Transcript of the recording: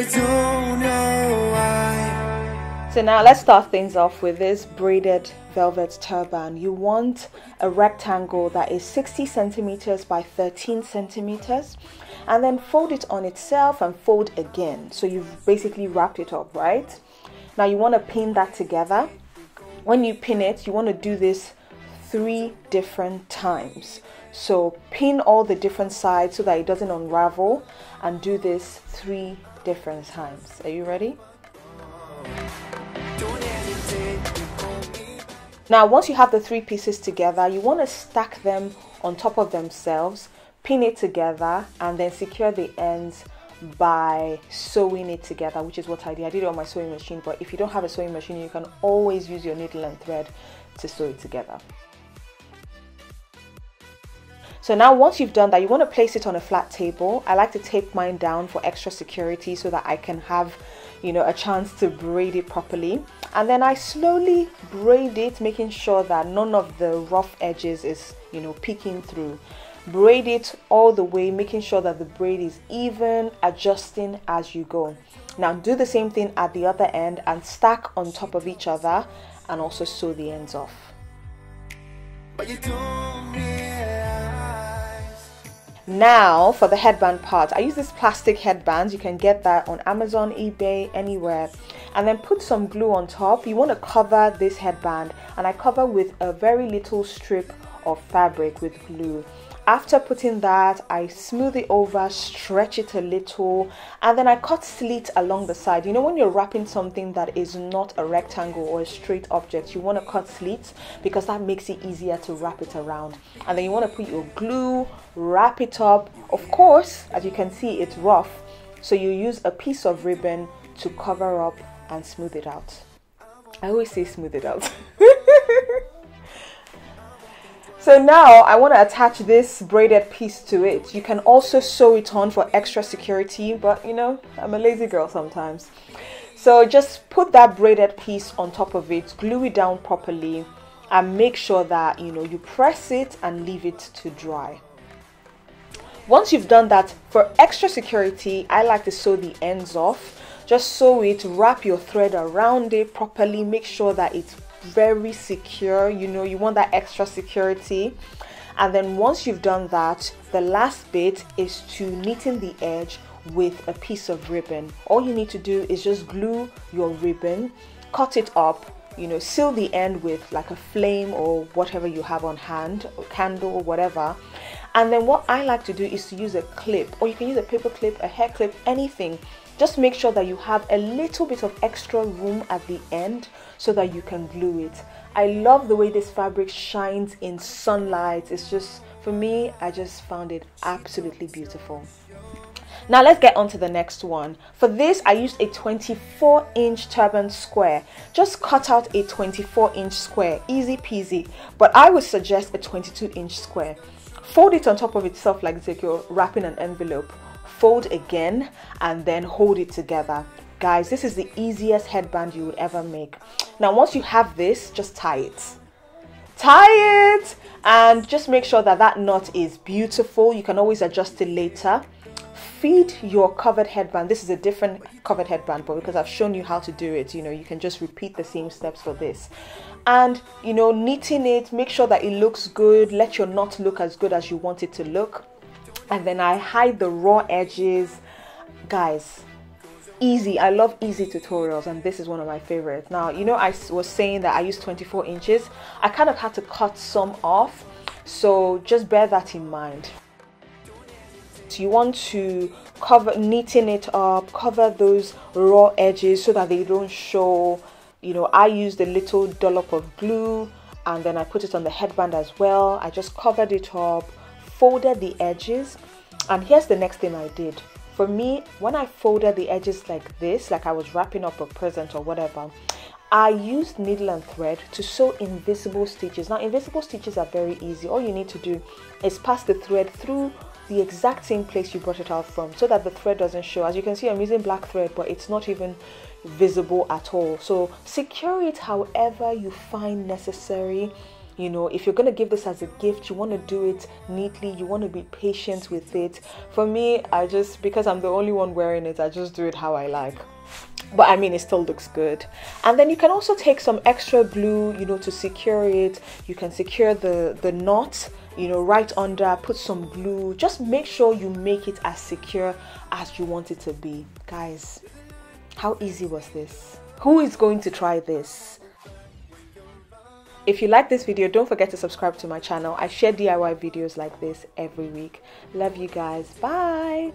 don't know why. So now let's start things off with this braided velvet turban. You want a rectangle that is 60 centimeters by 13 centimeters, and then fold it on itself and fold again. So you've basically wrapped it up, right? Now you want to pin that together. When you pin it, you want to do this 3 different times. So pin all the different sides so that it doesn't unravel, and do this 3 different times. Are you ready? Now once you have the 3 pieces together, you want to stack them on top of themselves, pin it together, and then secure the ends by sewing it together, which is what I did. I did it on my sewing machine, but if you don't have a sewing machine, you can always use your needle and thread to sew it together. So now once you've done that, you want to place it on a flat table. I like to tape mine down for extra security so that I can have, a chance to braid it properly. And then I slowly braid it, making sure that none of the rough edges is, peeking through. Braid it all the way, making sure that the braid is even, adjusting as you go. Now do the same thing at the other end and stack on top of each other, and also sew the ends off. But you don't realize. Now for the headband part, I use this plastic headbands. You can get that on Amazon, eBay, anywhere. And then put some glue on top. You want to cover this headband, and I cover with a very little strip of fabric with glue. After putting that, I smooth it over, stretch it a little, and then I cut slits along the side. When you're wrapping something that is not a rectangle or a straight object, you want to cut slits because that makes it easier to wrap it around. And then you want to put your glue, wrap it up. Of course, as you can see, it's rough, so you use a piece of ribbon to cover up and smooth it out. I always say smooth it out. So now I want to attach this braided piece to it. You can also sew it on for extra security, but I'm a lazy girl sometimes. So just put that braided piece on top of it, glue it down properly, and make sure that you press it and leave it to dry. Once you've done that, for extra security, I like to sew the ends off. Just sew it, wrap your thread around it properly, make sure that it's very secure. You want that extra security. And then once you've done that, the last bit is to neaten the edge with a piece of ribbon. All you need to do is just glue your ribbon, cut it up, seal the end with like a flame or whatever you have on hand, or candle or whatever. And then what I like to do is to use a clip, or you can use a paper clip, a hair clip, anything. Just make sure that you have a little bit of extra room at the end so that you can glue it. I love the way this fabric shines in sunlight. It's just, for me, I just found it absolutely beautiful. Now let's get on to the next one. For this, I used a 24-inch turban square. Just cut out a 24-inch square, easy peasy. But I would suggest a 22-inch square. Fold it on top of itself like you're wrapping an envelope. Fold again and then hold it together. Guys, this is the easiest headband you would ever make. Now once you have this, just tie it. Tie it and just make sure that that knot is beautiful. You can always adjust it later. Feed your covered headband. This is a different covered headband, but because I've shown you how to do it, you can just repeat the same steps for this. And neaten it, make sure that it looks good. Let your knot look as good as you want it to look. And then I hide the raw edges. Guys, easy. I love easy tutorials, and this is one of my favorites. Now, I was saying that I use 24 inches. I kind of had to cut some off, so just bear that in mind. So you want to neaten it up, cover those raw edges so that they don't show. I used a little dollop of glue, and then I put it on the headband as well. I just covered it up, folded the edges, and here's the next thing I did. For me, when I folded the edges like this, like I was wrapping up a present or whatever, I used needle and thread to sew invisible stitches. Now, invisible stitches are very easy. All you need to do is pass the thread through the exact same place you brought it out from so that the thread doesn't show. As you can see, I'm using black thread, but it's not even visible at all. So secure it however you find necessary. You know, if you're going to give this as a gift, you want to do it neatly, you want to be patient with it. For me, because I'm the only one wearing it, I just do it how I like. But I mean, it still looks good. And then you can also take some extra glue, you know, to secure it. You can secure the knot, you know, right under, put some glue. Just make sure you make it as secure as you want it to be. Guys, how easy was this? Who is going to try this? If you like this video, don't forget to subscribe to my channel. I share DIY videos like this every week. Love you guys. Bye.